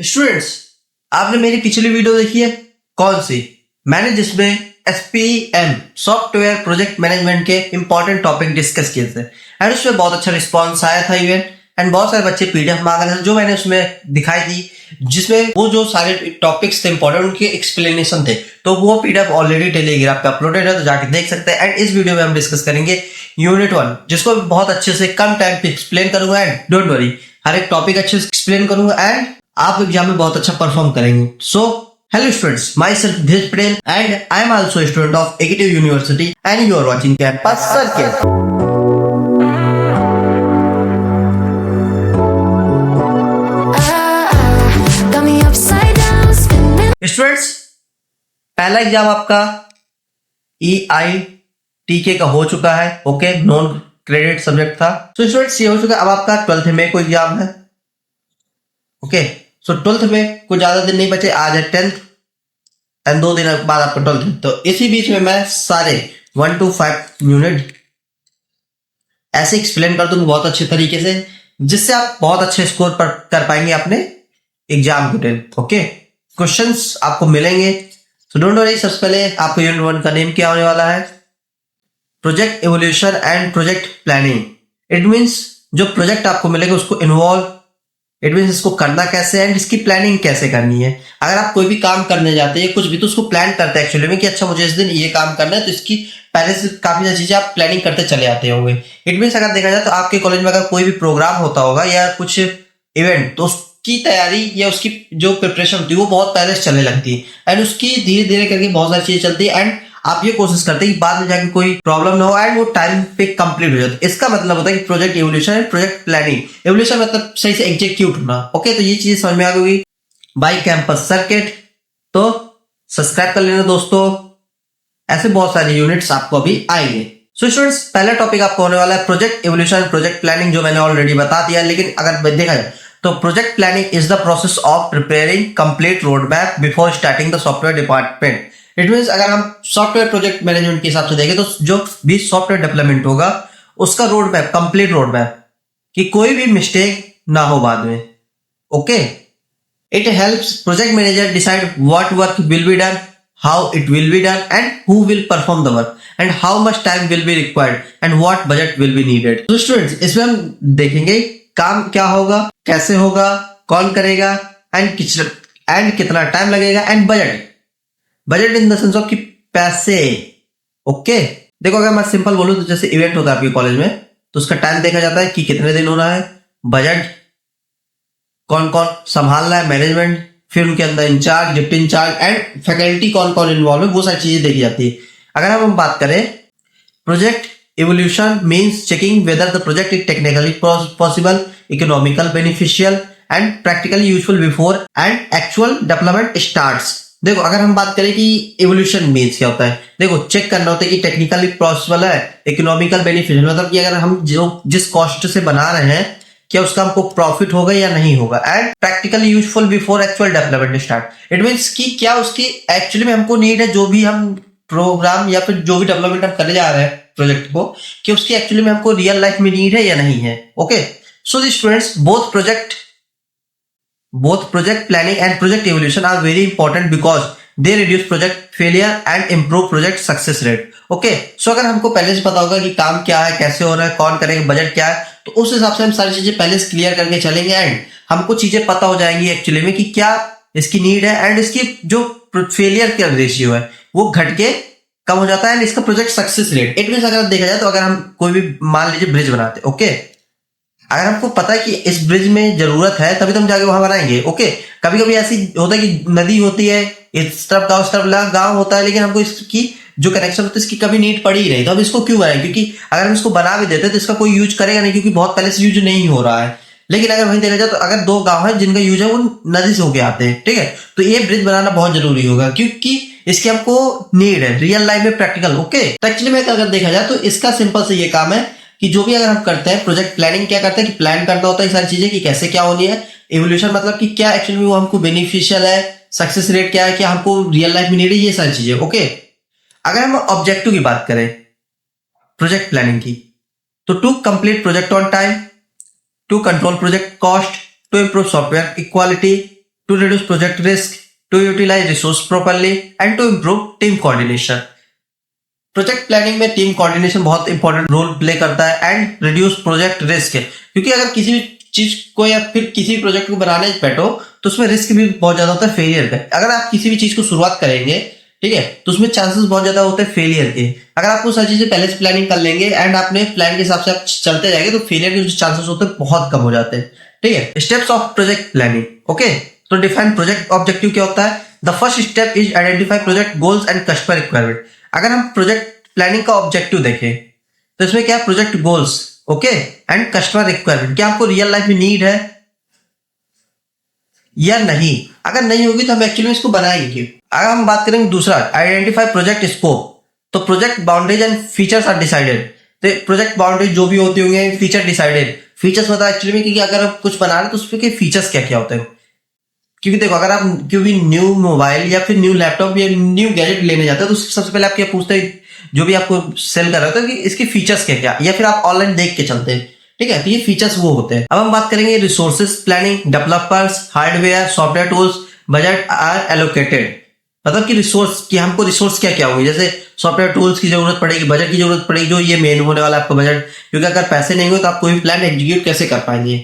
Students, आपने मेरी पिछली वीडियो देखी है? कौन सी? मैंने जिसमें SPM सॉफ्टवेयर प्रोजेक्ट मैनेजमेंट के इंपॉर्टेंट टॉपिक डिस्कस किए थे एंड उसमें बहुत अच्छा रिस्पांस आया था इवन एंड बहुत सारे बच्चे PDF मांग रहे थे जो मैंने उसमें दिखाई थी, जिसमें वो जो सारे टॉपिक्स थे इंपॉर्टेंट उनके एक्सप्लेनेशन थे। तो वो PDF ऑलरेडी टेलीग्राम पे अपलोडेड है, तो जाके देख सकते हैं। एंड इस वीडियो में हम डिस्कस करेंगे यूनिट 1, जिसको बहुत अच्छे से कम टाइम पे एक्सप्लेन करूंगा एंड डोंट वरी, हर एक टॉपिक अच्छे से एक्सप्लेन करूंगा एंड आप एग्जाम में बहुत अच्छा परफॉर्म करेंगे। सो hello students, myself Dhij Patel and I am also a student of Ekiti University and you are watching Campus Circle. Students, पहला एग्जाम आपका EITK का हो चुका है। ओके, नॉन क्रेडिट सब्जेक्ट था। सो स्टूडेंट्स, ये हो चुका है। अब आपका 12th में कोई एग्जाम है। ओके, सो 12th में कुछ ज्यादा दिन नहीं बचे, आज है 10th एंड 2 दिन बाद आपका 12th। तो इसी बीच में मैं सारे 1 to 5 यूनिट ऐसे एक्सप्लेन कर दूंगा बहुत अच्छे तरीके से, जिससे आप बहुत अच्छे स्कोर पर कर पाएंगे अपने एग्जाम के टाइम। ओके, क्वेश्चंस आपको मिलेंगे, सो डोंट वरी। सबसे पहले आपको यूनिट 1 का नेम क्या होने वाला है? Project evolution and project planning. It means जो प्रोजेक्ट आपको मिलेगा उसको इन्वॉल्व, इट मीन्स इसको करना कैसे है एंड इसकी प्लानिंग कैसे करनी है। अगर आप कोई भी काम करने जाते हैं कुछ भी, तो उसको प्लान करते हैं एक्चुअली में कि अच्छा मुझे इस दिन ये काम करना है, तो इसकी पहले से काफी सारी चीजें आप प्लानिंग करते चले आते होंगे। इट मीन्स अगर देखा जाए तो आपके कॉलेज में अगर कोई भी प्रोग्राम होता होगा या कुछ इवेंट, तो उसकी तैयारी या उसकी जो प्रिपरेशन होती है वो बहुत पहले से चलने लगती है एंड उसकी धीरे धीरे करके बहुत सारी चीजें चलती है एंड आप ये कोशिश करते हैं कि बाद में जाके कोई प्रॉब्लम ना हो एंड वो टाइम पे कंप्लीट हो जाए। इसका मतलब होता है कि project evolution and project planning. Evolution मतलब सही से एग्जीक्यूट होना। ओके, तो ये चीज समझ में आ गई बाय कैंपस सर्किट। तो सब्सक्राइब कर लेना दोस्तों, ऐसे बहुत सारे यूनिट्स आपको अभी आएंगे। सो स्टूडेंट्स, पहला टॉपिक आपको होने वाला है project evolution and project planning, जो मैंने ऑलरेडी बता दिया। लेकिन अगर देखा जाए तो project planning is the process of preparing complete road map before starting the software department. It means अगर हम सॉफ्टवेयर प्रोजेक्ट मैनेजमेंट के हिसाब से देखें तो जो भी सॉफ्टवेयर डेवलपमेंट होगा उसका road map, complete road map, कि कोई भी मिस्टेक ना हो बाद में। Okay, it helps project manager decide what work will be done, how it will be done and who will perform the work and how much time will be required and what budget will be needed. तो students, इसमें हम देखेंगे काम क्या होगा, कैसे होगा, कौन करेगा एंड कितना टाइम लगेगा and budget in the sense of कि पैसे। ओके, देखो अगर मैं सिंपल बोलूं तो जैसे इवेंट होता है आपके कॉलेज में, तो उसका टाइम देखा जाता है कि कितने दिन होना है, बजट, कौन कौन संभालना है, मैनेजमेंट, फिर उनके अंदर in-charge, deputy in-charge and faculty कौन कौन इन्वॉल्व है, वो सारी चीजें देखी जाती है। अगर हम बात करें project evolution means checking weather the project is technically possible, economical, beneficial and practically useful before and actual development starts. देखो अगर हम बात करें कि एवोल्यूशन मीन्स क्या होता है, देखो चेक करना होता है कि टेक्निकली पॉसिबल है, इकोनॉमिकल, बेनिफिशियल, मतलब कि अगर हम जो जिस कॉस्ट से बना रहे हैं क्या उसका हमको प्रॉफिट होगा या नहीं होगा, and practically useful before actual development start. It means कि क्या उसकी एक्चुअली में हमको नीड है, जो भी हम प्रोग्राम या फिर जो भी डेवलपमेंट हम करने जा रहे हैं प्रोजेक्ट को, कि उसकी एक्चुअली में हमको रियल लाइफ में नीड है या नहीं है। Okay, so the students, both project planning and project evolution are very important because they reduce project failure and improve project success rate. Okay, so अगर हमको पहले से पता होगा कि काम क्या है, कैसे हो रहा है, कौन करेगा, बजट क्या है, तो उस हिसाब से हम सारी चीजें पहले से क्लियर करके चलेंगे एंड हमको चीजें पता हो जाएंगी एक्चुअली में कि क्या इसकी नीड है एंड इसकी जो फेलियर का रेशियो है वो घट के कम हो जाता है एंड इसका project success rate. It means अगर देखा जाए तो अगर हम कोई भी मान लीजिए ब्रिज बनाते, ओके, अगर हमको पता है कि इस ब्रिज में जरूरत है तभी तो हम जाके वहां बनाएंगे। ओके, कभी कभी ऐसी होता है कि नदी होती है, इस तरफ गांव, इस तरफ गांव होता है, लेकिन हमको इसकी जो कनेक्शन होता है इसकी कभी नीड पड़ी ही नहीं, तो अब इसको क्यों बनाएंगे? क्योंकि अगर हम इसको बना भी देते तो इसका कोई यूज करेगा नहीं, क्योंकि बहुत पहले से यूज नहीं हो रहा है। लेकिन अगर वहीं देखा जाए तो अगर 2 गांव है जिनका यूज है वो नदी से होके आते हैं, ठीक है, तो ये ब्रिज बनाना बहुत जरूरी होगा क्योंकि इसकी हमको नीड है रियल लाइफ में, प्रैक्टिकल। ओके, तो एक्चुअली में अगर देखा जाए तो इसका सिंपल से ये काम है कि जो भी अगर हम करते हैं, प्रोजेक्ट प्लानिंग क्या करते हैं कि प्लान करना होता है सारी चीजें कि कैसे क्या होनी है। एवोल्यूशन मतलब कि क्या एक्चुअली में वो हमको बेनिफिशियल है, सक्सेस रेट क्या है, क्या हमको रियल लाइफ में नीड है, ये सारी चीजें। ओके, अगर हम ऑब्जेक्टिव की बात करें प्रोजेक्ट प्लानिंग की, तो to complete project on time, to control project cost, to improve software quality, to reduce project risk, to utilise resource properly and to improve team coordination. Project planning में team coordination बहुत important role play करता है and reduce project risk है, क्योंकि अगर किसी भी चीज को या फिर किसी भी प्रोजेक्ट को बनाने बैठो तो उसमें रिस्क भी बहुत ज्यादा होता है फेलियर का। अगर आप किसी भी चीज को शुरुआत करेंगे, ठीक है, तो उसमें चांसेस बहुत ज्यादा होते हैं फेलियर के। अगर आप वो सारी चीजें पहले से प्लानिंग कर लेंगे एंड आपने प्लान के हिसाब से आप चलते जाएंगे तो फेलियर के जो चांसेस होते हैं बहुत कम हो जाते हैं, ठीक है। Steps of project planning, okay. तो डिफाइन प्रोजेक्ट ऑब्जेक्टिव क्या होता है। The first step is identify project goals and customer requirement. अगर हम प्रोजेक्ट प्लानिंग का ऑब्जेक्टिव देखें तो इसमें क्या project goals, okay, and customer requirement, क्या आपको रियल लाइफ में नीड है या नहीं। अगर नहीं होगी तो हम एक्चुअली में इसको बनाएंगे। अगर हम बात करेंगे दूसरा, आइडेंटिफाई प्रोजेक्ट स्कोप, तो project boundaries and features are decided. तो प्रोजेक्ट बाउंड्रीज जो भी होती होंगे, फीचर डिसाइडेड। फीचर्स मतलब एक्चुअली में कि अगर आप कुछ बना रहे हैं तो उसके फीचर्स क्या क्या होते हैं। क्योंकि देखो, अगर आप क्योंकि न्यू मोबाइल या फिर न्यू लैपटॉप या न्यू गैजेट लेने जाते हैं तो सबसे पहले आप क्या पूछते हैं, जो भी आपको सेल कर रहा होता है, कि इसके फीचर्स क्या क्या, या फिर आप ऑनलाइन देख के चलते हैं, ठीक है। तो ये फीचर्स वो होते हैं। अब हम बात करेंगे resources planning, developers, hardware, software tools, budget are allocated. मतलब कि रिसोर्स की हमको रिसोर्स क्या क्या होंगे, जैसे सॉफ्टवेयर टूल्स की जरूरत पड़ेगी, बजट की जरूरत पड़ेगी, जो ये मेन होने वाला आपका बजट, क्योंकि अगर पैसे नहीं हो तो आप कोई भी प्लान एग्जीक्यूट कैसे कर पाएंगे।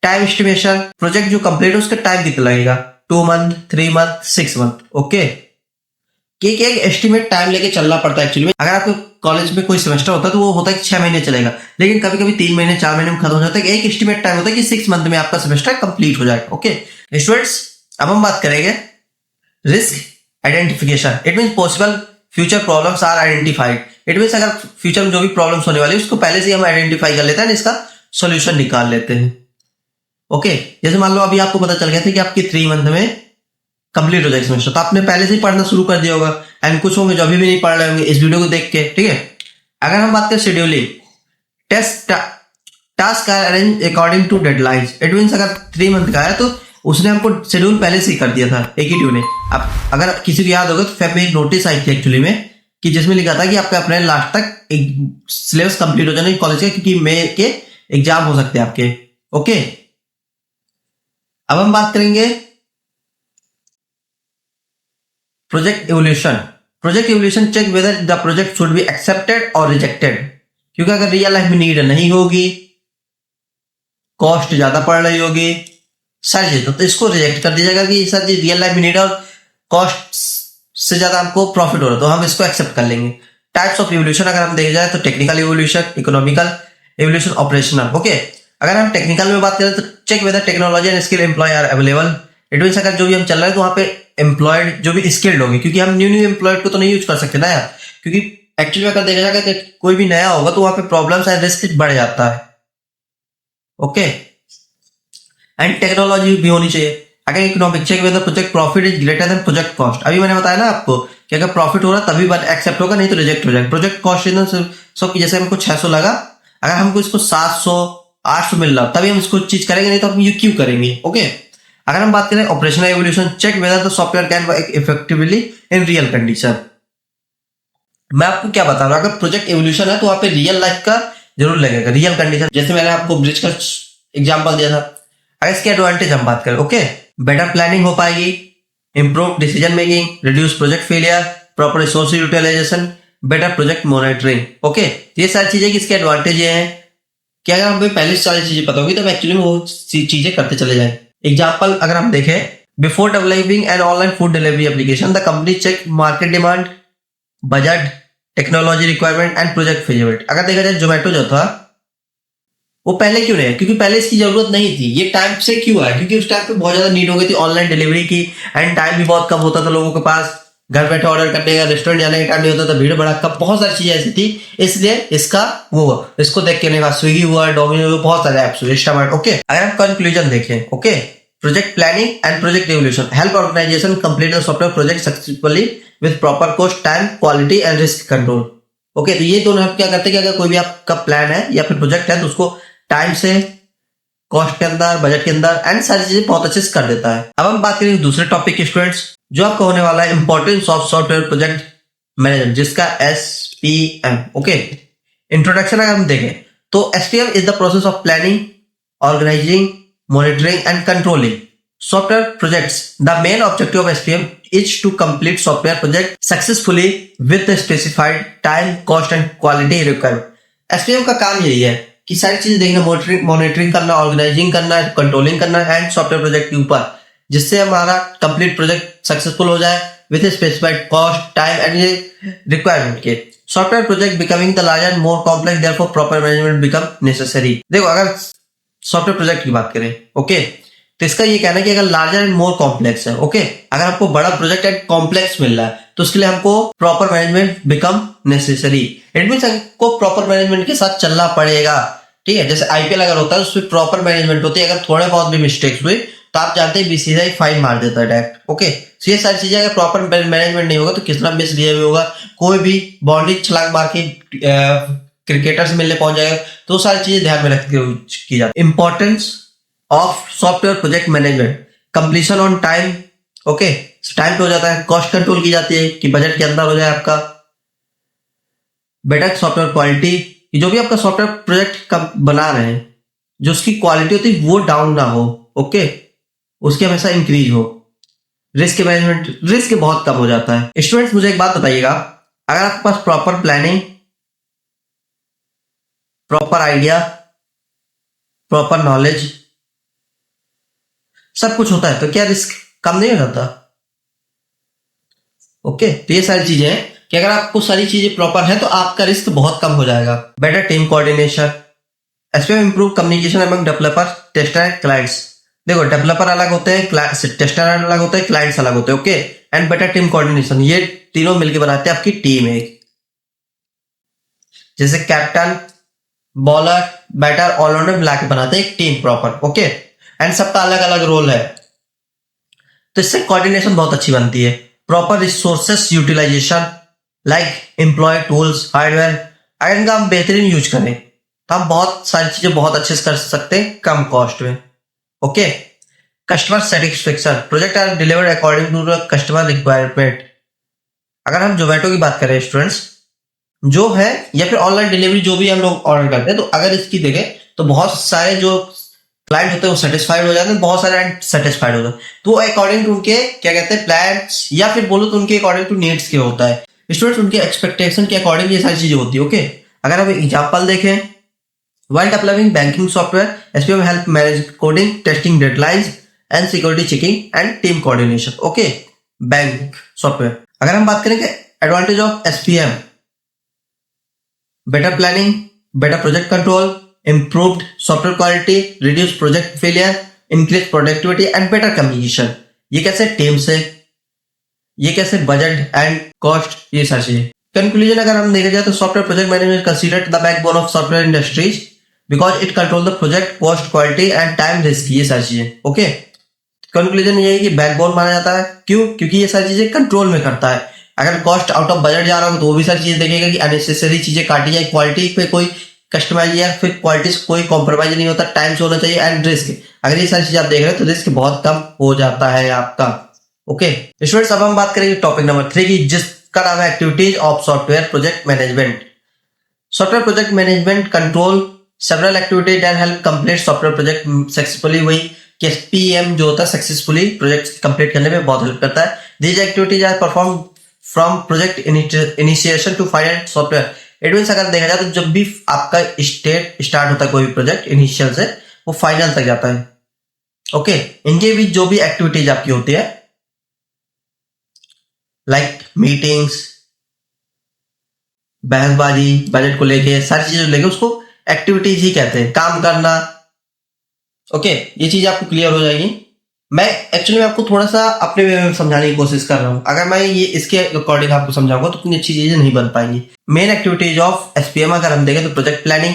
टाइम एस्टिमेशन, प्रोजेक्ट जो कंप्लीट है उसका टाइम कितना लगेगा, 2 मंथ, 3 मंथ, 6 मंथ, ओके। एक एस्टिमेट टाइम लेके चलना पड़ता है एक्चुअली में। अगर आपको कॉलेज में कोई सेमेस्टर होता है तो वो होता है कि 6 महीने चलेगा, लेकिन कभी कभी 3 महीने 4 महीने में खत्म हो जाता है। एक एस्टिमेट टाइम होता है कि 6 मंथ में आपका सेमेस्टर कंप्लीट हो जाएगा, ओके स्टूडेंट्स। अब हम बात करेंगे risk identification. It mean possible future problems are identified. It mean अगर फ्यूचर में जो भी प्रॉब्लम्स होने वाली है उसको पहले से हम आइडेंटिफाई कर लेते हैं, इसका सोल्यूशन निकाल लेते हैं, ओके। जैसे मान लो अभी आपको पता चल गया था कि आपकी 3 मंथ में कंप्लीट हो जाएगा सेमेस्टर, तो आपने पहले से ही पढ़ना शुरू कर दिया होगा। एंड कुछ होंगे जो अभी भी नहीं पढ़ रहे होंगे इस वीडियो को देख के, ठीक है। अगर हम बात करें scheduling, task are arrange according to deadlines. It means अगर 3 मंथ का है तो उसने हमको शेड्यूल पहले से ही कर दिया था AKTU ने। अब अगर किसी को याद होगा तो फेब में एक नोटिस आई थी एक्चुअली में, कि जिसमें लिखा था कि आपका अप्रैल लास्ट तक एक सिलेबस कंप्लीट हो जाना कॉलेज का, क्योंकि मई के एग्जाम हो सकते हैं आपके, ओके। अब हम बात करेंगे project evolution. Project evolution check whether the project should be accepted और रिजेक्टेड, क्योंकि अगर रियल लाइफ में नीड नहीं होगी, कॉस्ट ज्यादा पड़ रही होगी, सारी चीज, तो इसको रिजेक्ट कर दिया जाएगा कि सर जी रियल लाइफ में नीड है और कॉस्ट से ज्यादा हमको प्रॉफिट हो रहा है, तो हम इसको एक्सेप्ट कर लेंगे। टाइप्स ऑफ एवोल्यूशन अगर हम देखा जाए तो technical evolution, economical evolution, operational, okay. अगर हम टेक्निकल में बात करें तो check whether technology and skill employ are available. It means अगर जो भी हम चल रहे हैं तो वहां पे एम्प्लॉयड जो भी स्किल्ड होंगे, क्योंकि हम न्यू एम्प्लॉयड को तो नहीं यूज कर सकते ना यार, क्योंकि एक्चुअली अगर देखा जाएगा कि कोई भी नया होगा तो वहां पे प्रॉब्लम्स एंड रिस्क बढ़ जाता है, ओके। एंड टेक्नोलॉजी भी होनी चाहिए। अगर economic check whether project profit is greater than project cost. अभी मैंने बताया ना आपको कि अगर प्रॉफिट हो रहा तभी एक्सेप्ट होगा, नहीं तो रिजेक्ट हो जाएगा। प्रोजेक्ट कॉस्ट सब जैसे हमको 600 लगा, अगर हमको इसको 700 800 मिल रहा तभी हम इसको चीज करेंगे, नहीं तो हम ये क्यों करेंगे, ओके। अगर हम बात करें operational evolution, check whether the software can work effectively in real condition. मैं आपको क्या बता रहा हूँ, अगर प्रोजेक्ट एवोल्यूशन है तो वहां पे रियल लाइफ का जरूर लगेगा, रियल कंडीशन। जैसे मैंने आपको ब्रिज का एग्जांपल दिया था। अगर इसके एडवांटेज हम बात करें, ओके, बेटर प्लानिंग हो पाएगी, improve decision making, reduce project failure, proper resource utilization, better project monitoring, okay. ये सारी चीजें किसके एडवांटेज ये हैं कि अगर हमें पहले से सारी चीजें पता होगी तो हम एक्चुअली में वो चीजें करते चले जाएं। एग्जाम्पल अगर हम देखें, before developing an online food delivery application the company cheque market demand, budget, technology requirement and project feasibility. अगर देखा जाए जोमेटो जो था वो पहले क्यों नहीं है, क्योंकि पहले इसकी जरूरत नहीं थी। ये टाइम से क्यों है, क्योंकि उस टाइम पे बहुत ज्यादा नीड हो गई थी ऑनलाइन डिलीवरी की, एंड टाइम भी बहुत कम होता था लोगों के पास, घर बैठे ऑर्डर करने का, रेस्टोरेंट जाने का टाइम नहीं होता था, भीड़ भड़का, बहुत सारी चीजें ऐसी थी। इसलिए इसका वो इसको देख के नहीं, स्विगी हुआ, डोमिनो हुआ, बहुत सारे एप्स हुए, इंस्टामार्ट, ओके। अगर हम कंक्लूजन देखें, okay, project planning and project evolution help organization complete the software project successfully with proper cost, time, quality and risk control, okay. तो ये दोनों हम क्या करते हैं कि अगर कोई भी आपका प्लान है या फिर प्रोजेक्ट है तो उसको टाइम से, कॉस्ट के अंदर, बजट के अंदर एंड सारी चीजें बहुत अच्छे से कर देता है। अब हम बात करेंगे दूसरे टॉपिक के स्टूडेंट्स, जो आपका होने वाला है importance of software project management, जिसका SPM, ओके। इंट्रोडक्शन अगर हम देखें तो SPM is the process of planning, organizing, monitoring and controlling Software projects. The main objective of SPM is to complete software project successfully with the specified time, cost and quality requirement. SPM का काम यही है कि सारी चीजें देखना, monitoring करना, organising करना, कंट्रोलिंग करना एंड सॉफ्टवेयर प्रोजेक्ट के ऊपर, जिससे हमारा कंप्लीट प्रोजेक्ट सक्सेसफुल हो जाए with specified cost, time and requirement के. Software project becoming the larger more complex, therefore proper management become necessary. देखो, अगर सॉफ्टवेयर प्रोजेक्ट की बात करें, ओके, तो इसका ये कहना है कि अगर लार्जर एंड मोर कॉम्प्लेक्स है, ओके, अगर आपको बड़ा प्रोजेक्ट एंड कॉम्प्लेक्स मिल रहा है तो उसके लिए हमको proper management become necessary. It means हमको प्रॉपर मैनेजमेंट के साथ चलना पड़ेगा. ठीक है, जैसे आईपीएल अगर होता है उसमें प्रॉपर मैनेजमेंट होती है. अगर थोड़े बहुत भी मिस्टेक्स हुए तो आप जानते हैं बीसीसीआई फाइन मार देता है डायरेक्ट. ओके, सो ये सारी चीजें अगर प्रॉपर मैनेजमेंट नहीं होगा तो कितना मिसबिहेव होगा, कोई भी बाउंड्री छलांग मार के क्रिकेटर से मिलने पहुंच जाएगा. तो सारी चीजें ध्यान में रख के की जाती है. Importance of software project management, completion on time. Okay, time पे हो जाता है, कॉस्ट कंट्रोल की जाती है कि बजट के अंदर हो जाए आपका. बेटर सॉफ्टवेयर क्वालिटी, जो भी आपका सॉफ्टवेयर प्रोजेक्ट बना रहे हैं, जो उसकी क्वालिटी होती है वो डाउन ना हो. ओके, उसकी हमेशा इंक्रीज हो. रिस्क मैनेजमेंट, रिस्क बहुत कम हो जाता है. स्टूडेंट्स, मुझे एक बात बताइएगा, अगर आपके पास proper planning, proper idea, proper knowledge, सब कुछ होता है तो क्या रिस्क कम नहीं हो जाता? ओके, तो ये सारी चीजें हैं कि अगर आपको सारी चीजें प्रॉपर है तो आपका रिस्क बहुत कम हो जाएगा. Better team coordination, SPM improve communication among developer, tester and clients. देखो, डेवलपर अलग होते हैं, टेस्टर अलग होते हैं, क्लाइंट्स अलग होते हैं. Okay, and better team coordination, ये तीनों मिलकर बनाते हैं आपकी टीम एक. जैसे कैप्टन, बॉलर, बैटर, ऑलराउंडर मिला के बनाते हैं एक टीम प्रॉपर. ओके, एंड सबका अलग अलग रोल है, तो इससे कोऑर्डिनेशन बहुत अच्छी बनती है. Proper resources utilization, like employ, tools, hardware, अगर इनका हम बेहतरीन यूज करें तो हम बहुत सारी चीजें बहुत अच्छे से कर सकते हैं कम कॉस्ट में. Okay, customer satisfaction, project are delivered according to the customer requirement. अगर हम जोमेटो की बात करें स्टूडेंट्स, जो है, या फिर ऑनलाइन डिलीवरी जो भी हम लोग ऑर्डर करते हैं, तो अगर इसकी देखें तो बहुत सारे जो क्लाइंट होते हैं वो सेटिस्फाइड हो जाते हैं, बहुत सारे सेटिस्फाइड होते हैं. तो अकॉर्डिंग टू उनके क्या कहते हैं प्लान्स, या फिर बोलो तो उनके अकॉर्डिंग टू नीड्स के होता है. स्टूडेंट्स, उनके एक्सपेक्टेशन के अकॉर्डिंग ये सारी चीजें होती है. ओके, अगर हम एग्जांपल देखें, while developing banking software, SPM help manage coding, testing deadlines and security checking and team coordination. Okay, bank software. अगर हम बात करेंगे advantage of SPM, better planning, better project control, improved software quality, reduce project failure, increase productivity and better communication. ये कैसे team से, ये कैसे budget and cost, ये सारी चीजें. कंक्लूजन अगर हम देखा जाए तो software project management considered the backbone of software industries because it control the project cost, quality and time risk, ये सारी चीजें. ओके, कंक्लूजन ये है कि बैकबोन माना जाता है. क्यों? क्योंकि ये सारी चीजें कंट्रोल में करता है. अगर कॉस्ट आउट ऑफ बजट जा रहा हो तो वो भी सारी चीजें देखेगा कि अननेसेसरी चीजें काटी जाए, क्वालिटी पे कोई कस्टमाइज या फिर क्वालिटी से कोई कॉम्प्रोमाइज नहीं होता, टाइम से होना चाहिए, एंड रिस्क, अगर ये सारी चीजें आप देख रहे हैं तो रिस्क बहुत कम हो जाता है आपका. ओके स्टूडेंट्स, अब हम बात करेंगे टॉपिक नंबर 3 की, जिसका नाम है activities of software project management. Software project management control several activity that help complete software project successfully. वही कि एसपीएम जो होता है सक्सेसफुली प्रोजेक्ट कंप्लीट करने में बहुत हेल्प करता है. These activities are perform from project initiation to final software. It means अगर देखा जाए तो जब भी आपका स्टेट स्टार्ट होता है कोई भी प्रोजेक्ट इनिशियल से वो फाइनल तक जाता है. ओके, इनके बीच जो भी एक्टिविटीज आपकी होती है लाइक मीटिंग्स, बहसबाजी, बजट को लेके सारी चीजें लेके उसको एक्टिविटीज ही कहते हैं, काम करना. ओके, ये चीज आपको क्लियर हो जाएगी. मैं एक्चुअली आपको थोड़ा सा अपने वे में समझाने की कोशिश कर रहा हूं. अगर मैं ये इसके अकॉर्डिंग आपको समझाऊंगा तो इतनी अच्छी चीजें नहीं बन पाएंगी. मेन एक्टिविटीज ऑफ एसपीएम अगर हम देखें तो प्रोजेक्ट प्लानिंग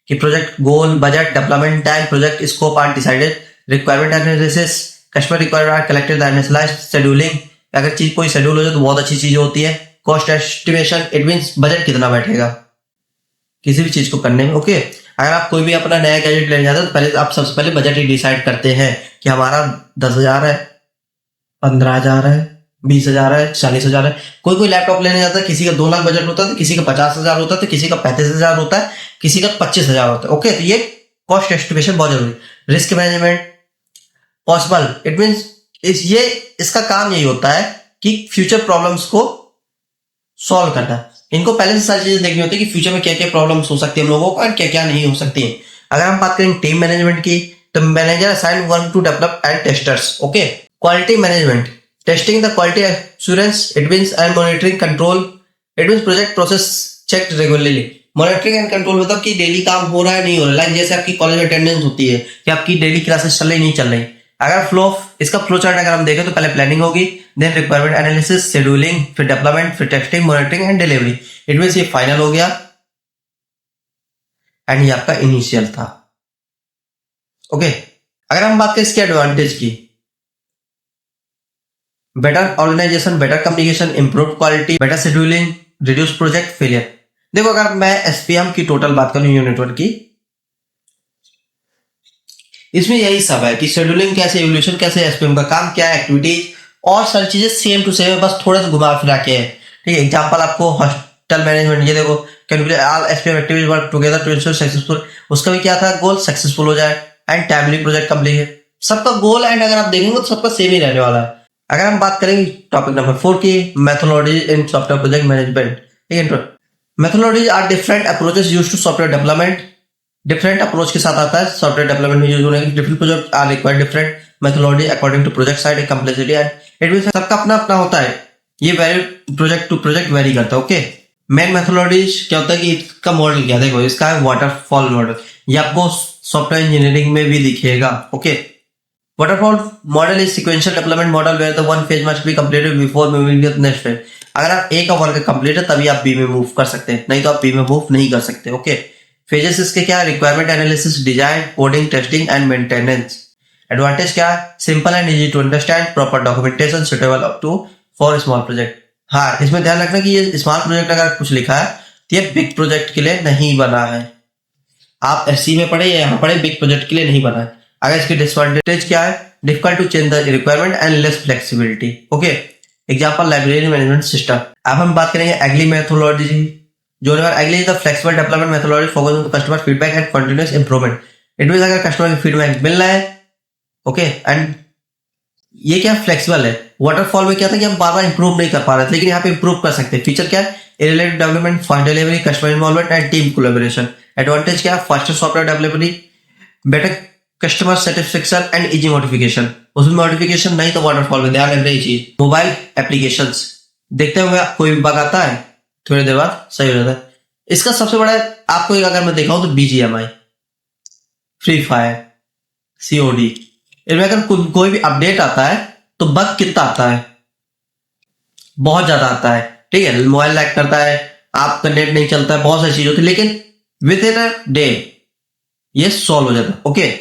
कि project goal, budget, development time, project scope are decided, requirement analysis, customer requirement are collected, analyzed, scheduling, अगर चीज कोई शेड्यूल हो जाए तो बहुत अच्छी चीज होती है. Cost estimation, it means budget कितना बैठेगा किसी भी चीज को करने में. ओके, अगर आप कोई भी अपना नया गैजेट लेने जाते हैं तो पहले आप सबसे पहले बजट ही डिसाइड करते हैं कि हमारा 10,000 है, 15,000 है, 20,000 है, 40,000 है. कोई लैपटॉप लेने जाता है, किसी का 2 लाख बजट होता है तो किसी का 50,000 होता है तो किसी का 35,000 होता है, किसी का 25,000 होता है. ओके, तो ये कॉस्ट एस्टिमेशन बहुत जरूरी. Risk management, possible, it means इसका काम यही होता है कि फ्यूचर प्रॉब्लम्स को सॉल्व करना। इनको पहले से सारी चीजें देखनी होती है कि फ्यूचर में क्या क्या प्रॉब्लम्स हो सकती है हम लोगों को और क्या क्या नहीं हो सकती है। अगर हम बात करें टीम मैनेजमेंट की, तो manager assign work to develop and testers. Okay, quality management, testing the quality assurance, it means and monitoring control, it means project process check regularly. Monitoring and control मतलब कि डेली काम हो रहा है नहीं हो रहा है, लाइक जैसे आपकी कॉलेज में अटेंडेंस होती है कि आपकी डेली क्लासेस चल रही नहीं चल रही। अगर इसका फ्लो चार्ट अगर हम देखें तो पहले प्लानिंग होगी, देन रिक्वायरमेंट एनालिसिस, शेड्यूलिंग, फिर डेवलपमेंट, फिर testing, monitoring and delivery. It means ये फाइनल हो गया एंड ये आपका इनिशियल था। ओके, अगर हम बात करें इसके एडवांटेज की, better organization, better communication, improve quality, better scheduling, reduce project failure. देखो अगर मैं एसपीएम की टोटल बात करूं यूनिट 1 की, इसमें यही सब है कि शेड्यूलिंग कैसे, इवोल्यूशन कैसे, एसपीएम का काम क्या है, एक्टिविटीज और सारी चीजें सेम टू सेम है, बस थोड़ा सा घुमा फिरा के है। ठीक है, एग्जांपल आपको हॉस्टल मैनेजमेंट, ये देखो calculate all SPM activities work together to ensure successful. उसका भी क्या था गोल, सक्सेसफुल हो जाए एंड टाइमली प्रोजेक्ट कंप्लीट है। सबका गोल एंड अगर आप देखेंगे तो सबका सेम ही रहने वाला है। अगर हम बात करेंगे टॉपिक नंबर 4 की, methodology in software project management. ठीक है, methodology are different approaches used to software development. Different approach के साथ आता है सॉफ्टवेयर डेवलपमेंट में यूज होने के। Different project are required different methodology according to project size and complexity and it means सबका अपना अपना होता है, ये vary project to project vary करता है। ओके, मेन मेथोडोलॉजी क्या होता है कि इसका मॉडल क्या, देखो इसका है वाटरफॉल मॉडल, ये आपको सॉफ्टवेयर इंजीनियरिंग में भी दिखेगा। Okay, waterfall model is sequential development model where the one phase must be completed before moving to the next phase. अगर आप ए का वर्क कंप्लीट है तभी आप बी में मूव कर सकते हैं, नहीं तो आप बी में मूव नहीं कर सकते। ओके, फेजेस इसके क्या है, requirement analysis, design, coding, testing and maintenance. Advantage क्या है, simple and easy to understand, proper documentation, suitable up to for small project. हाँ, इसमें ध्यान रखना कि ये स्मॉल प्रोजेक्ट अगर कुछ लिखा है तो ये बिग प्रोजेक्ट के लिए नहीं बना है। आप एससी में पढ़े या यहाँ पढ़े, बिग प्रोजेक्ट के लिए नहीं बना है। अगर इसकी डिसएडवांटेज क्या है, difficult to change the requirement and less flexibility. Okay, example library management system. अब हम बात करेंगे एग्ली मेथोडोलॉजी। जो agile is the flexible development methodology focus on customer feedback and continuous improvement. It means अगर customer की feedback मिल रहा है, ओके, एंड ये क्या फ्लेक्सिबल है। वाटरफॉल में क्या था कि हम बार बार इंप्रूव नहीं कर पा रहे थे, लेकिन यहाँ पे इंप्रूव कर सकते हैं। फीचर क्या है, related development, fast delivery, customer involvement and team collaboration. Advantage क्या है, faster software delivery, better customer satisfaction and easy modification. उसमें मॉडिफिकेशन नहीं तो वाटरफॉल में ध्यान रखना ये चीज। मोबाइल एप्लीकेशंस देखते हुए कोई बग आता है थोड़ी देर बाद सही हो जाता है। इसका सबसे बड़ा आपको अगर मैं देखा हूं तो बीजीएमआई, फ्री फायर, सीओडी, इनमें अगर कोई भी अपडेट आता है तो बग कितना आता है, बहुत ज्यादा आता है। ठीक है, मोबाइल लैग करता है, आपका नेट नहीं चलता है, बहुत सारी चीज होती है, लेकिन विद इन अ डे ये सॉल्व हो जाता है। ओके,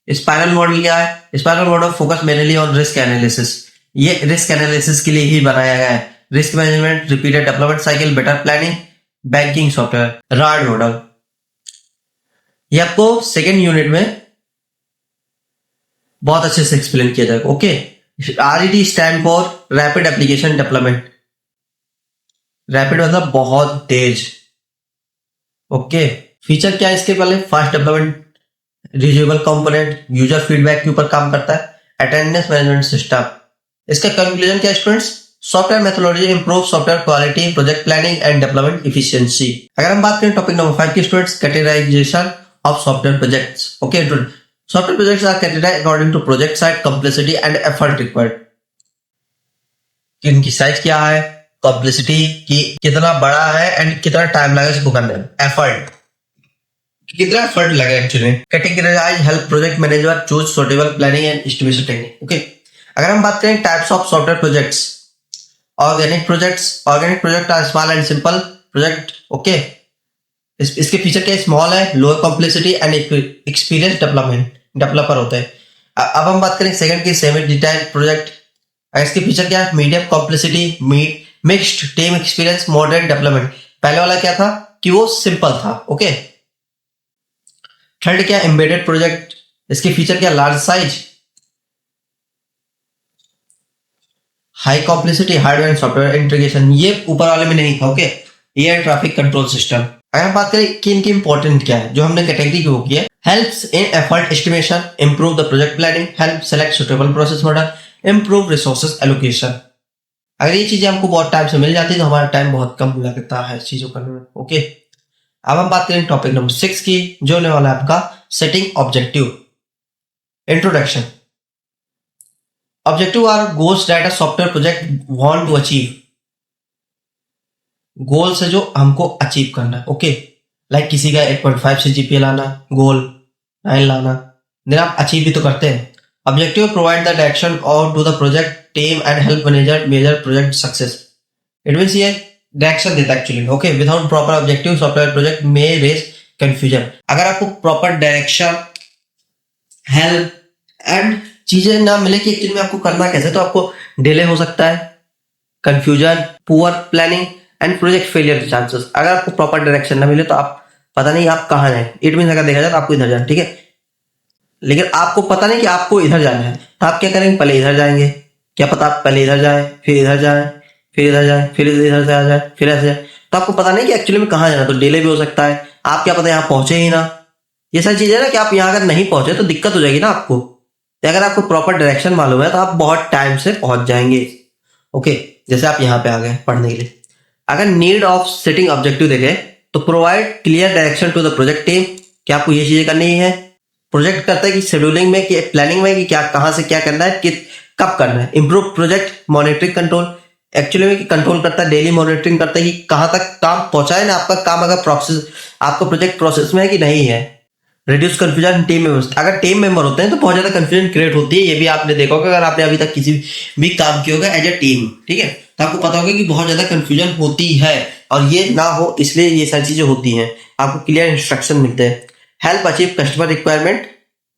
स्पाइरल मॉडल क्या है, spiral model focus mainly on risk analysis. ये रिस्क एनालिसिस के लिए ही बनाया गया है। Risk management, repeated development cycle, better planning, banking software. RAD model ये आपको सेकेंड यूनिट में बहुत अच्छे से एक्सप्लेन किया जाएगा। Okay, RED stand for rapid application development. Rapid मतलब बहुत तेज। ओके, फीचर क्या है इसके, पहले fast development, reusable component, user feedback के ऊपर काम करता है, अटेंडेंस मैनेजमेंट सिस्टम। इसका कंक्लूजन क्या students, software methodology improve software quality, project planning and development efficiency. अगर हम बात करें टॉपिक नंबर 5 की students, categorisation of software projects. Okay, software projects are categorised according to project size, complexity and effort required. इनकी size क्या है, complexity की कितना बड़ा है एंड कितना टाइम लगेगा इसको करने में, एफर्ट कितना एफर्ट लगे actually. Categorize help project manager choose suitable planning and estimation technique. Okay, अगर हम बात करें types of software projects, organic project are small and simple project. Okay, इसके फीचर क्या, स्मॉल है, lower complexity and experience developer होते हैं। अब हम बात करें सेकंड की सेमी डिटेल प्रोजेक्ट। इसके फीचर क्या है, medium complexity, mixed team experience, modern development. पहले वाला क्या था कि वो सिंपल था। ओके, थर्ड क्या, एम्बेडेड प्रोजेक्ट। इसके फीचर क्या, large size, high complexity, hardware and software integration. ये ऊपर वाले में नहीं था। Okay, air traffic control system. अगर हम बात करें कि इनकी इंपॉर्टेंट क्या है, जो हमने कैटेगरी की वो की है, helps in effort estimation, improve the project planning, help select suitable process model, improve resources allocation. अगर ये चीजें हमको बहुत टाइम से मिल जाती है तो हमारा टाइम बहुत कम लगता है इस चीजों करने में। ओके, अब हम बात करें टॉपिक नंबर 6 की, जो होने वाला है आपका setting objective. Introduction. Objective are goals that a software project want to achieve. Goal से जो हमको अचीव करना है। ओके, लाइक किसी का 8.5 से जीपीए लाना, गोल 9 लाना, देन आप अचीव भी तो करते हैं। ऑब्जेक्टिव प्रोवाइड द डायरेक्शन और to the project team and help manager major project success. It means ये डायरेक्शन देता है actually. Okay, without proper objective software project may raise confusion. अगर आपको प्रॉपर डायरेक्शन, हेल्प एंड चीजें ना मिले कि एक्चुअली में आपको करना कैसे, तो आपको डिले हो सकता है, confusion, poor planning and project failure chances. अगर आपको प्रॉपर डायरेक्शन ना मिले तो आप पता नहीं आप कहाँ जाए। इट मीन अगर देखा जाए तो आपको इधर जाना, ठीक है, लेकिन आपको पता नहीं कि आपको इधर जाना है, तो आप क्या करेंगे, पहले इधर जाएंगे। क्या पता आप पहले इधर जाए, फिर इधर जाए, फिर इधर जाए, फिर इधर से आ जाए, फिर ऐसे जाए, तो आपको पता नहीं कि एक्चुअली में कहाँ जाना, तो डिले भी हो सकता है। आप क्या पता यहाँ पहुंचे ही ना। ये सारी चीजें ना कि आप यहाँ अगर नहीं पहुंचे तो दिक्कत हो जाएगी ना आपको। तो अगर आपको प्रॉपर डायरेक्शन मालूम है तो आप बहुत टाइम से पहुंच जाएंगे। ओके, जैसे आप यहाँ पे आ गए पढ़ने के लिए। अगर नीड ऑफ सेटिंग ऑब्जेक्टिव देखें तो provide clear direction to the project team. क्या आपको ये चीजें करनी है। प्रोजेक्ट करता है कि शेड्यूलिंग में, कि प्लानिंग में, कि क्या कहाँ से क्या करना है, कि कब करना है। Improve project monitoring control. Actually में कंट्रोल करता है, डेली मॉनिटरिंग करता है कि कहाँ तक काम पहुंचा है ना, आपका काम अगर प्रोसेस, आपका प्रोजेक्ट प्रोसेस में है कि नहीं है। Reduce confusion team members. अगर टीम मेंबर होते हैं तो बहुत ज्यादा कंफ्यूजन क्रिएट होती है। ये भी आपने देखा होगा अगर आपने अभी तक किसी भी काम किया होगा एज ए टीम, ठीक है, तो आपको पता होगा कि बहुत ज्यादा कंफ्यूजन होती है, और ये ना हो इसलिए ये सारी चीजें होती हैं। आपको क्लियर इंस्ट्रक्शन मिलते हैं। Help achieve customer requirement,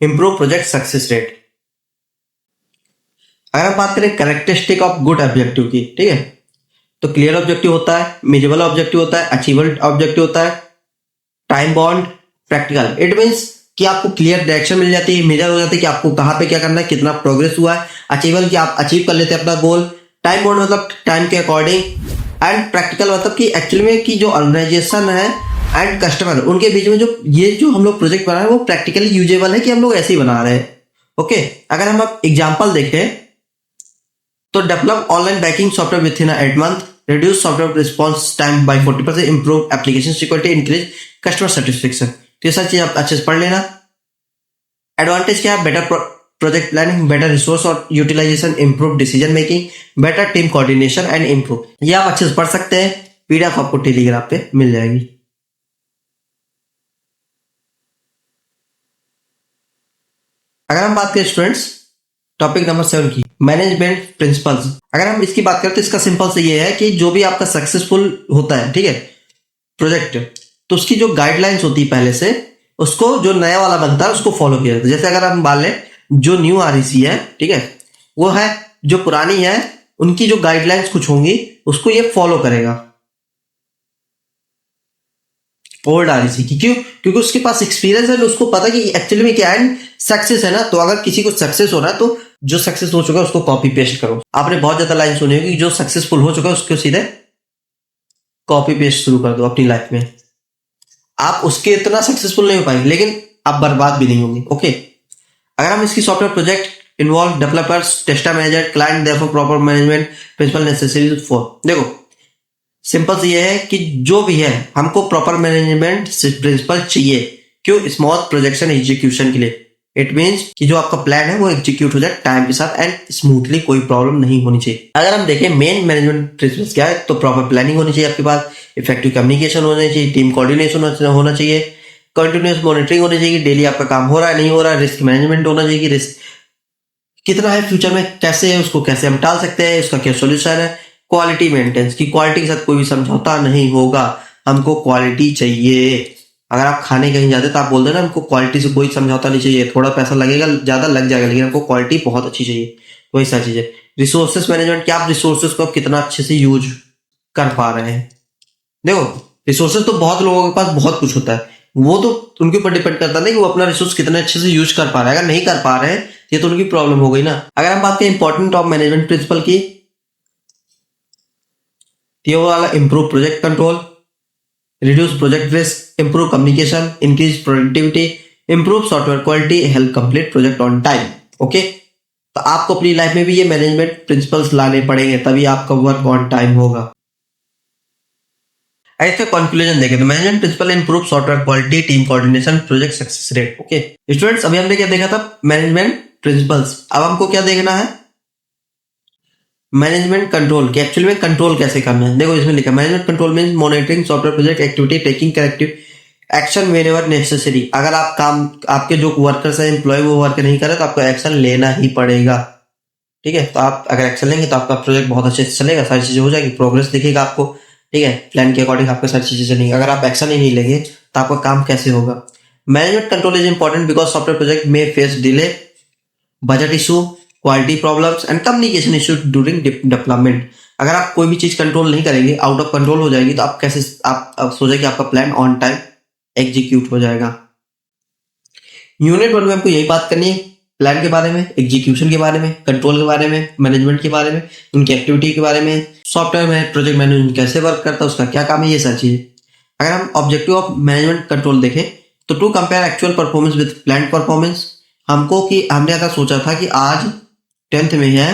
improve project success rate. अगर हम बात करें कैरेक्टरिस्टिक ऑफ गुड ऑब्जेक्टिव की, ठीक है, तो क्लियर ऑब्जेक्टिव होता है, मेजरेबल ऑब्जेक्टिव होता है, अचीवेबल ऑब्जेक्टिव होता है, time bound, practical. It means कि आपको क्लियर डायरेक्शन मिल जाती है, मेजर हो जाती है कि आपको कहाँ पे क्या करना है, कितना प्रोग्रेस हुआ है। अचीवेबल कि आप अचीव कर लेते हैं अपना गोल। टाइम बॉन्ड मतलब टाइम के अकॉर्डिंग। एंड प्रैक्टिकल मतलब कि एक्चुअली में कि जो ऑर्गेनाइजेशन है एंड कस्टमर, उनके बीच में जो ये जो हम लोग प्रोजेक्ट बना रहे हैं वो प्रैक्टिकली यूजेबल है कि हम लोग ऐसे ही बना रहे हैं। ओके, अगर हम अब एग्जाम्पल देखें तो develop online banking software with in 8 month, reduce software response time by 40%, improve application security, increase customer satisfaction। तो ये सारी चीज आप अच्छे से पढ़ लेना। एडवांटेज क्या है, better project planning, better resource और utilization, improve decision making, better team coordination and improve. ये आप अच्छे से पढ़ सकते हैं। पीडीएफ आपको टेलीग्राम पे मिल जाएगी। अगर हम बात करें स्टूडेंट्स टॉपिक नंबर 7 की, मैनेजमेंट प्रिंसिपल्स। अगर हम इसकी बात करें तो इसका सिंपल से ये है कि जो भी आपका सक्सेसफुल होता है, ठीक है, प्रोजेक्ट, तो उसकी जो गाइडलाइंस होती है पहले से, उसको जो नया वाला बनता है उसको फॉलो किया जाता है। जैसे अगर हम मान लें जो न्यू आरईसी है, ठीक है, वो है जो पुरानी है, उनकी जो गाइडलाइंस कुछ होंगी उसको ये फॉलो करेगा ओल्ड आरईसी की। क्यों? क्योंकि उसके पास एक्सपीरियंस है, उसको पता कि एक्चुअली में क्या है, सक्सेस है ना। तो अगर किसी को सक्सेस हो रहा है तो जो सक्सेस हो चुका है उसको कॉपी पेस्ट करो। आपने बहुत ज्यादा लाइन सुनी होगी, जो सक्सेसफुल हो चुका है उसको सीधे कॉपी पेस्ट शुरू कर दो अपनी लाइफ में। आप उसके इतना सक्सेसफुल नहीं हो पाएंगे, लेकिन आप बर्बाद भी नहीं होंगे। ओके, अगर हम इसकी software project involve developers, tester manager, client, therefore proper management principle necessary for. देखो सिंपल से ये है कि जो भी है हमको प्रॉपर मैनेजमेंट प्रिंसिपल चाहिए। क्यों? स्मूथ प्रोजेक्शन एग्जीक्यूशन के लिए। इट मीन्स कि जो आपका प्लान है वो एग्जीक्यूट हो जाए टाइम के साथ एंड स्मूथली, कोई प्रॉब्लम नहीं होनी चाहिए। अगर हम देखें मेन मैनेजमेंट प्रिंसिपल्स क्या है, तो प्रॉपर प्लानिंग होनी चाहिए आपके पास, इफेक्टिव कम्युनिकेशन होनी चाहिए, टीम कोऑर्डिनेशन होना चाहिए, कंटिन्यूस मॉनिटरिंग होनी चाहिए, डेली आपका काम हो रहा है नहीं हो रहा है, रिस्क मैनेजमेंट होना चाहिए कि रिस्क कितना है, फ्यूचर में कैसे है, उसको कैसे हम टाल सकते हैं, उसका क्या सोल्यूशन है। क्वालिटी मेंटेनेंस की, क्वालिटी के साथ कोई भी समझौता नहीं होगा, हमको क्वालिटी चाहिए। अगर आप खाने कहीं जाते तो आप बोल देना हमको क्वालिटी से कोई समझौता नहीं चाहिए, थोड़ा पैसा लगेगा, ज्यादा लग जाएगा, लेकिन हमको क्वालिटी बहुत अच्छी चाहिए। वही सारी चीजें। रिसोर्सेस मैनेजमेंट, क्या आप रिसोर्सेस को कितना अच्छे से यूज कर पा रहे हैं। देखो रिसोर्सेस तो बहुत लोगों के पास बहुत कुछ होता है, वो तो उनके ऊपर डिपेंड करता है कि वो अपना रिसोर्स कितने अच्छे से यूज कर पा रहे हैं। अगर नहीं कर पा रहे हैं ये तो उनकी प्रॉब्लम हो गई ना। अगर हम बात करें इंपॉर्टेंट ऑफ मैनेजमेंट प्रिंसिपल की, ये वाला improve project control, reduce project risk, improve communication, increase productivity, improve software quality, help complete project on time. Okay, तो आपको अपनी लाइफ में भी ये मैनेजमेंट प्रिंसिपल्स लाने पड़ेंगे, तभी आपका वर्क ऑन टाइम होगा। ऐसे कंक्लूजन देखें तो management principle improve software quality, team coordination, project success rate. Okay students, अभी हमने क्या देखा था? Management principles. अब हमको क्या देखना है? मैनेजमेंट कंट्रोल कि एक्चुअली में कंट्रोल कैसे करना है। देखो इसमें लिखा management control means monitoring software project activity, taking corrective action whenever necessary. अगर आप काम, आपके जो वर्कर्स हैं, एम्प्लॉय, वो वर्क नहीं करे तो आपको एक्शन लेना ही पड़ेगा। ठीक है, तो आप अगर एक्शन लेंगे तो आपका प्रोजेक्ट बहुत अच्छे से चलेगा, सारी चीजें हो जाएगी, प्रोग्रेस दिखेगा आपको। ठीक है, प्लान के अकॉर्डिंग आपको सारी चीजें चलेंगी। अगर आप एक्शन ही नहीं लेंगे तो आपका काम कैसे होगा? Management control is important because software project में face delay, budget issue, quality problems and communication issue during development. अगर आप कोई भी चीज कंट्रोल नहीं करेंगे, आउट ऑफ कंट्रोल हो जाएगी, तो आप कैसे आप सोचे कि आपका प्लान ऑन टाइम एग्जीक्यूट हो जाएगा। यूनिट 1 में हमको यही बात करनी है, प्लान के बारे में, एग्जीक्यूशन के बारे में, कंट्रोल के बारे में, मैनेजमेंट के बारे में, उनकी एक्टिविटी के बारे में, सॉफ्टवेयर में प्रोजेक्ट मैनेजमेंट कैसे वर्क करता है, उसका क्या काम है, ये सारी चीजें। अगर हम ऑब्जेक्टिव ऑफ मैनेजमेंट कंट्रोल देखें तो to compare actual performance with plan performance. हमको कि हमने ऐसा सोचा था कि आज 10th में है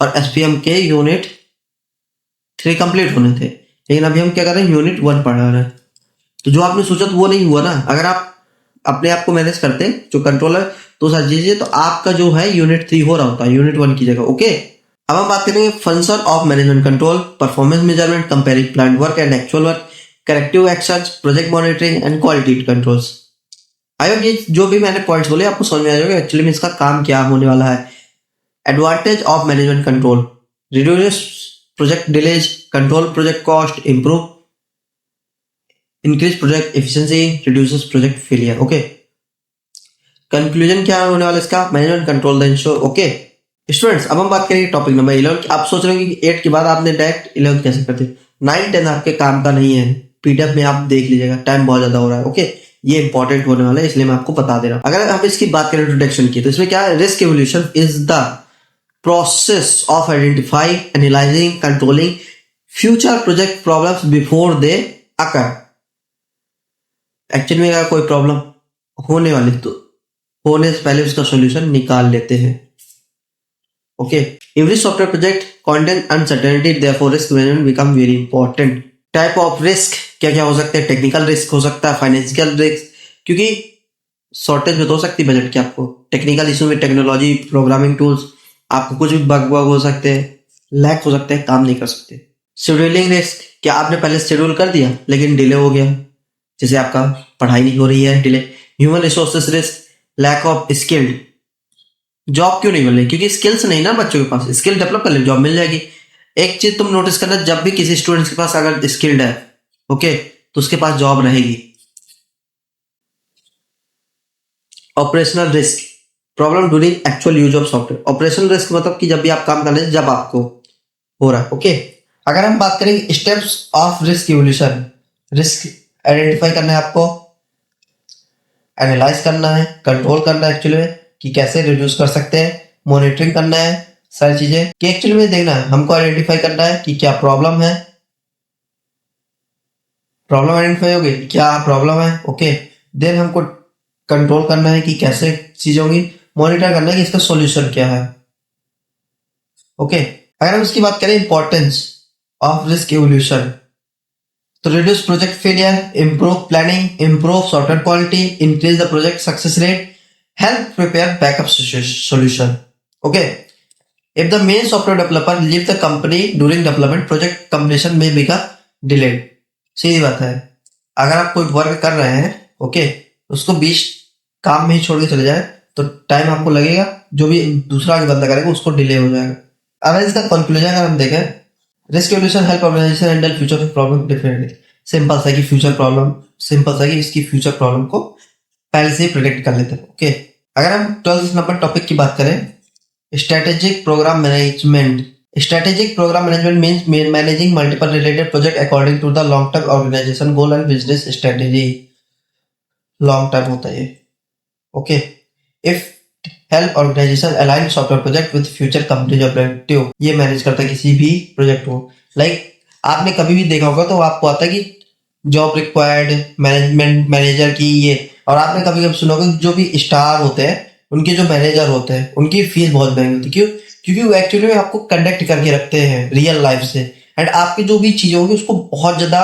और एसपीएम के यूनिट 3 कंप्लीट होने थे, लेकिन अभी हम क्या कर रहे हैं? यूनिट 1 पढ़ रहे हैं। तो जो आपने सोचा तो वो नहीं हुआ ना। अगर आप अपने आप को मैनेज करते जो कंट्रोलर, तो सारी चीजें, तो आपका जो है यूनिट 3 हो रहा होता है यूनिट 1 की जगह। ओके, अब हम बात करेंगे function of management control, performance measurement, comparing plan work and actual work, corrective actions, project monitoring and quality controls. I hope ये जो भी मैंने पॉइंट्स बोले आपको समझ में आ जाएगा एक्चुअली में इसका काम क्या होने वाला है। Advantage of management control: reduce project delays, control project cost, improve increase project efficiency, reduces project failure. Okay, conclusion क्या होने वाला इसका? Management control the ensure. Okay students, अब हम बात करेंगे टॉपिक नंबर 11। आप सोच रहे होंगे कि 8 के बाद आपने डायरेक्ट 11 कैसे करते? 9 10 आपके काम का नहीं है, पीडीएफ में आप देख लीजिएगा, टाइम बहुत ज्यादा हो रहा है। ओके, ये इंपॉर्टेंट होने वाला है, इसलिए मैं आपको बता दे रहा हूँ। अगर हम इसकी बात करें इंट्रोडक्शन की, तो इसमें क्या है? Risk evolution is the process of identifying, analysing, controlling future project problems before they occur. Actually में अगर कोई प्रॉब्लम होने वाली तो होने से पहले उसका सॉल्यूशन निकाल लेते हैं। Okay, every software project contain uncertainty, therefore risk management become very important. Type of risk क्या क्या हो सकते हैं? टेक्निकल रिस्क हो सकता है, फाइनेंशियल रिस्क, क्योंकि शॉर्टेज में तो हो सकती है बजट की आपको, टेक्निकल इशू में टेक्नोलॉजी, प्रोग्रामिंग टूल्स, आपको कुछ भी बग हो सकते हैं, लैक हो सकते हैं, काम नहीं कर सकते। शेड्यूलिंग रिस्क, क्या आपने पहले शेड्यूल कर दिया लेकिन डिले हो गया, जैसे आपका पढ़ाई नहीं हो रही है, delay. Human resources risk, lack of skilled, job क्यों नहीं मिल रही? क्योंकि स्किल्स नहीं ना बच्चों के पास, स्किल डेवलप कर ले जॉब मिल जाएगी। एक चीज तुम नोटिस करना, जब भी किसी स्टूडेंट के पास अगर स्किल्ड है, ओके, तो उसके पास जॉब रहेगी। Operational risk, problem during actual use of software. Operational risk मतलब कि जब भी आप काम कर रहे हैं, जब आपको हो रहा है। ओके, अगर हम बात करें steps of risk evolution, risk identify करना है आपको, एनालाइज करना है, कंट्रोल करना है एक्चुअली में कि कैसे रिड्यूस कर सकते हैं, मॉनिटरिंग करना है, सारी चीजें कि एक्चुअली में देखना है, हमको आइडेंटिफाई करना है कि क्या प्रॉब्लम है, प्रॉब्लम आइडेंटिफाई होगी क्या प्रॉब्लम है। ओके, देन हमको कंट्रोल करना है कि कैसे चीजें होंगी, मॉनिटर करना है कि इसका सॉल्यूशन क्या है। ओके, अगर हम इसकी बात करें इंपॉर्टेंस ऑफ रिस्क इवोल्यूशन, तो reduce project failure, improve planning, improve software quality, increase the project success rate, help prepare backup solution. Okay, if the main software developer leave the company during development, project completion may become delayed. सीधी बात है, अगर आप कोई work कर रहे हैं, okay, उसको बीच काम में ही छोड़ के चले जाए तो टाइम आपको लगेगा, जो भी दूसरा आगे बंदा करेगा उसको डिले हो जाएगा। अब इसका कंक्लूजन अगर हम देखें, risk evolution help organization handle future problem differently. Simple सा कि फ्यूचर प्रॉब्लम, सिंपल सा कि इसकी फ्यूचर प्रॉब्लम को पहले से ही प्रिडिक्ट कर लेते हैं। ओके, अगर हम 12th नंबर टॉपिक की बात करें, strategic program management. Strategic program management means managing multiple related project according to the long term organization goal and business strategy. Long term होता है ये। Okay, if help organization align software project with future company objective, ये manage करता है किसी भी project को। Like आपने कभी भी देखा होगा तो आपको आता है कि जॉब रिक्वायर्ड, मैनेजमेंट मैनेजर की ये और आपने कभी कभी सुना होगा जो भी स्टार होते हैं उनके जो मैनेजर होते हैं उनकी फीस बहुत महंगी होती है। क्यों? क्योंकि वो एक्चुअली में आपको कंडक्ट करके रखते हैं रियल लाइफ से, एंड आपकी जो भी चीजें होंगी उसको बहुत ज्यादा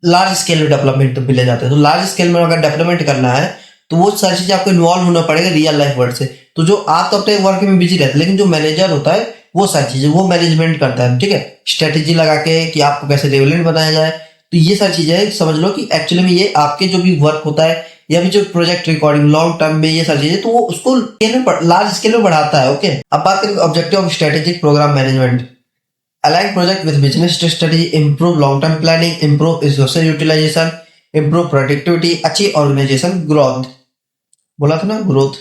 लार्ज स्केल में डेवलपमेंट पे ले जाते हैं। तो लार्ज स्केल में अगर डेवलपमेंट करना है तो वो सारी चीजें आपको इन्वॉल्व होना पड़ेगा रियल लाइफ वर्ल्ड से। तो जो आप तो अपने वर्क में बिजी रहते हैं, लेकिन जो मैनेजर होता है वो सारी चीजें वो मैनेजमेंट करता है, ठीक है, स्ट्रेटेजी लगा के कि आपको कैसे रेवलेंट बनाया जाए। तो ये सारी चीजें समझ लो कि एक्चुअली में ये आपके जो भी वर्क होता है या भी जो प्रोजेक्ट रिकॉर्डिंग लॉन्ग टर्म में ये सारी चीजें, तो वो उसको लार्ज स्केल में बढ़ाता है। ओके, अब बात करें objective of strategic program management. Align project with business strategy, improve long-term planning, improve resource utilization, improve productivity, achieve organization growth। बोला था ना ग्रोथ,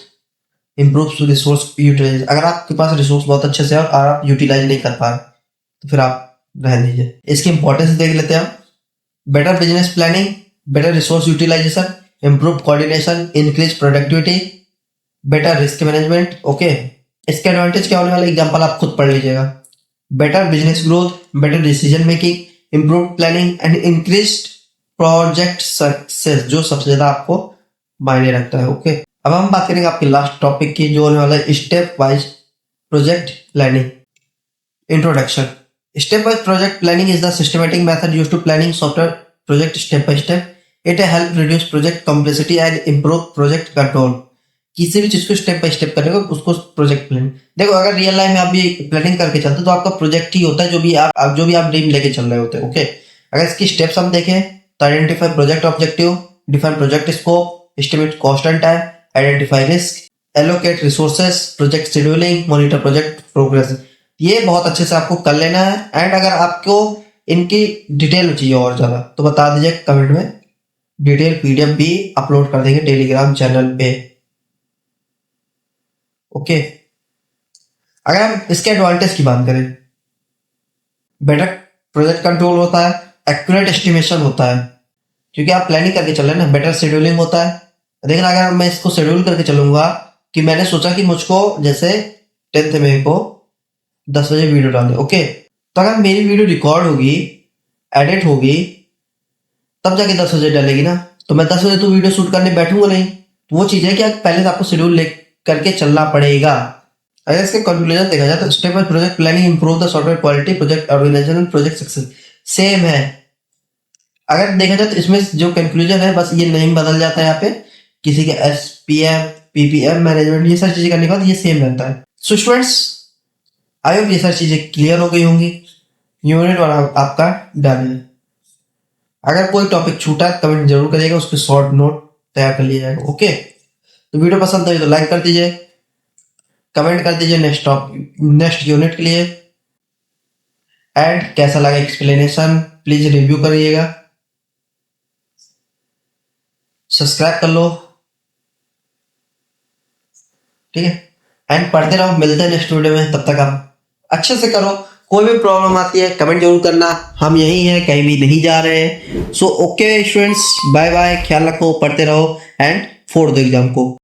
improve रिसोर्स यूटिलाइजेशन। अगर आपके पास रिसोर्स बहुत अच्छे से है और आप यूटिलाइज नहीं कर पा रहे तो फिर आप रहने दीजिए। इसकी इंपॉर्टेंस देख लेते हैं हम। Better business planning, better resource utilization, improve coordination, increase productivity, better risk management. Okay, इसके एडवांटेज क्या होने वाला एग्जाम्पल आप खुद पढ़ लीजिएगा। Better business growth, better decision making, improve planning and increased project success, जो सबसे ज्यादा आपको मायने रखता है। ओके, अब हम बात करेंगे आपके लास्ट टॉपिक की जो होने वाला है step wise project planning. Introduction. Step wise project planning is the systematic method used to planning software project step by step. It help reduce project complexity and improve project control. किसी भी चीज को step by step करने को उसको project planning. देखो, अगर real life में आप भी प्लानिंग करके चलते तो आपका प्रोजेक्ट ही होता है जो भी आप ड्रीम लेके चल रहे होते हैं। ओके, अगर इसकी स्टेप्स हम देखें तो identify project objective, define project scope, estimate cost and time, identify risk, allocate resources, project scheduling, monitor project progress. ये बहुत अच्छे से आपको कर लेना है। एंड अगर आपको इनकी डिटेल में चाहिए और ज्यादा तो बता दीजिए कमेंट में, डिटेल पीडीएफ भी अपलोड कर देंगे टेलीग्राम चैनल पे। ओके, अगर हम इसके एडवांटेज की बात करें, बेटर प्रोजेक्ट कंट्रोल होता है, एक्यूरेट एस्टिमेशन होता है क्योंकि आप प्लानिंग करके चल रहे हैं ना, बेटर शेड्यूलिंग होता है। लेकिन अगर मैं इसको शेड्यूल करके चलूंगा कि मैंने सोचा कि मुझको जैसे 10th मई को 10 बजे वीडियो डालनी, ओके, तो अगर मेरी वीडियो रिकॉर्ड होगी, एडिट होगी, तब जाके 10 बजे डालेगी ना, तो मैं 10 बजे तो वीडियो शूट करने बैठूंगा नहीं। तो वो चीज है कि पहले से आपको शेड्यूल ले करके चलना पड़ेगा। अगर इसके कंक्लूजन देखा जाए तो step by project planning improve the software quality, project organization, project success same है। अगर देखा जाए तो इसमें जो कंक्लूजन है बस ये नेम बदल जाता है, यहाँ पे किसी के एसपीएम, पीपीएम मैनेजमेंट, ये सारी चीजें करने के बाद ये सेम रहता है। सो स्टूडेंट्स, आई होप ये सारी चीजें क्लियर हो गई होंगी। यूनिट वन आपका डन है। अगर कोई टॉपिक छूटा है कमेंट जरूर करिएगा, उस पर शॉर्ट नोट तैयार कर लिया जाएगा। ओके, तो वीडियो पसंद आई तो लाइक कर दीजिए, कमेंट कर दीजिए नेक्स्ट यूनिट के लिए, एंड कैसा लगा एक्सप्लेनेशन प्लीज रिव्यू करिएगा, सब्सक्राइब कर लो, ठीक है, एंड पढ़ते रहो। मिलते हैं नेक्स्ट वीडियो में, तब तक आप अच्छे से करो। कोई भी प्रॉब्लम आती है कमेंट जरूर करना, हम यहीं हैं, कहीं भी नहीं जा रहे हैं। So okay students, bye bye, ख्याल रखो, पढ़ते रहो एंड फोड़ दो एग्जाम को।